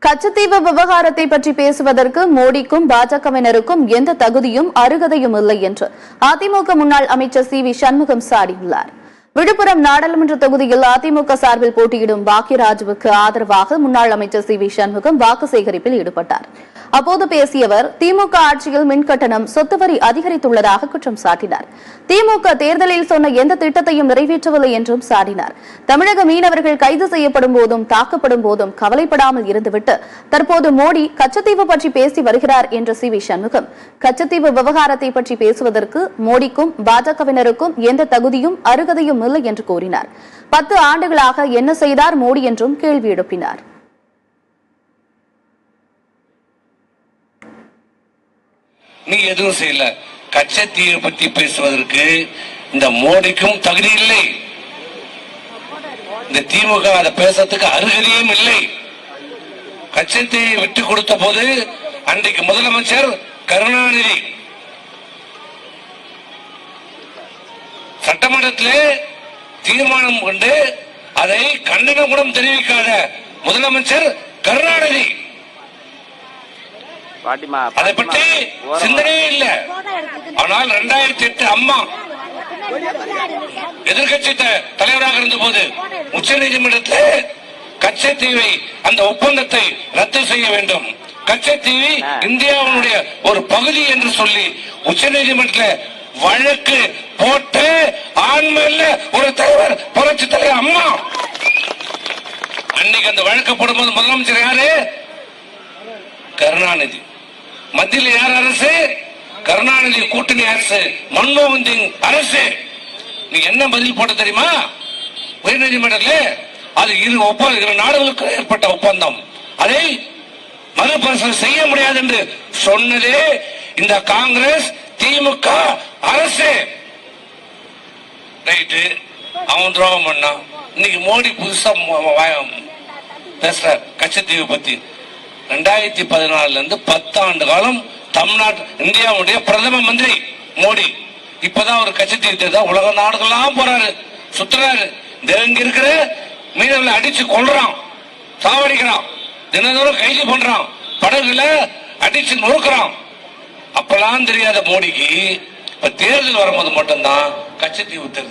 கச்சத்தீவு விவகாரத்தை பற்றி பேசுவதற்கு மோடிக்கும் பாஜகவினருக்கும் எந்த தகுதியும் அருகதையும் இல்லை என்று அதிமுக முன்னாள் அமைச்சர் சி வி சண்முகம் சாடியுள்ளார். விழுப்புரம் நாடாளுமன்ற தொகுதியில் அதிமுக சார்பில் போட்டியிடும் பாக்கியராஜுவுக்கு ஆதரவாக முன்னாள் அமைச்சர் சி வி சண்முகம் வாக்கு சேகரிப்பில் ஈடுபட்டார். அப்போது பேசிய அவர் திமுக ஆட்சியில் மின்கட்டணம் சொத்து வரி அதிகரித்துள்ளதாக குற்றம் சாட்டினார். திமுக தேர்தலில் சொன்ன எந்த திட்டத்தையும் நிறைவேற்றவில்லை என்றும் சாடினார். தமிழக மீனவர்கள் கைது செய்யப்படும் போதும் தாக்கப்படும் போதும் கவலைப்படாமல் இருந்துவிட்டு தற்போது மோடி கச்சத்தீவு பற்றி பேசி வருகிறார் என்ற சி வி சண்முகம் கச்சத்தீவு விவகாரத்தை பற்றி பேசுவதற்கு மோடிக்கும் பாஜகவினருக்கும் எந்த தகுதியும் அருகதையும் இல்லை என்று கூறினார். 10 ஆண்டுகளாக என்ன செய்தார் மோடி என்றும் கேள்வி எழுப்பினார். நீ எதுவும் செய்யல. கச்சத்தீவை பற்றி பேசுவதற்கு இந்த மோடிக்கும் தகுதி இல்லை. இந்த திமுக அதை பேசுறதுக்கு அருகதையும் இல்லை. கச்சத்தீவை விட்டு கொடுத்த போது அன்றைக்கு முதலமைச்சர் கருணாநிதி சட்டமன்றத்திலே தீர்மானம் கொண்டு அதை கண்டனம் கூட தெரிவிக்காத முதலமைச்சர் கருணாநிதி அதை பற்றி சிந்தனையே இல்லை. ஆனால் 2008 அம்மா எதிர்கட்சி தலைவராக இருந்த போது உச்ச நீதிமன்றத்தில் கச்சத்தீவை அந்த ஒப்பந்தத்தை ரத்து செய்ய வேண்டும், கச்சத்தீவு இந்தியாவுடைய ஒரு பகுதி என்று சொல்லி உச்ச நீதிமன்றத்தில் வழக்கு போட்டு ஆண்மையில் ஒரு தலைவர் புரட்சி தலைவர் அம்மா அன்னைக்கு அந்த வழக்கு போடும்போது முதலமைச்சர் யாரு? கருணாநிதி. மத்தியில் யார் அரசு? கருணாநிதி கூட்டணி அரசு, மன்மோகன் சிங் அரசு. நீ என்ன பதில் போட்ட தெரியுமா? உயர்நீதிமன்றத்தில் அது இரு நாடுகளுக்கு ஏற்பட்ட ஒப்பந்தம், அதை மறுபரிசீலனை செய்ய முடியாது என்று சொன்னதே இந்த காங்கிரஸ் திமுக அரசு. ரைட்டு, அவன் துரோகம் பண்ணா. இன்னைக்கு மோடி புதுசா பேசுற கச்சத்தீவு பத்தி 2014 இருந்து 10 ஆண்டு காலம் தமிழ்நாடு இந்தியாவுடைய பிரதம மந்திரி மோடி. இப்பதான் ஒரு கச்சத்தீவு உலக நாடுகள்லாம் போறாரு, சுத்துறாரு. இங்க இருக்கிற மீனவர்களை அடிச்சு கொள்றான், சாவடிக்கிறான், தினந்தோறும் கைது பண்றான், படகுல அடிச்சு நொறுக்கிறான். அப்பெல்லாம் தெரியாத மோடிக்கு இப்ப தேர்தல் வரும்போது மட்டும்தான் கச்சத்தீவு தெரியும்.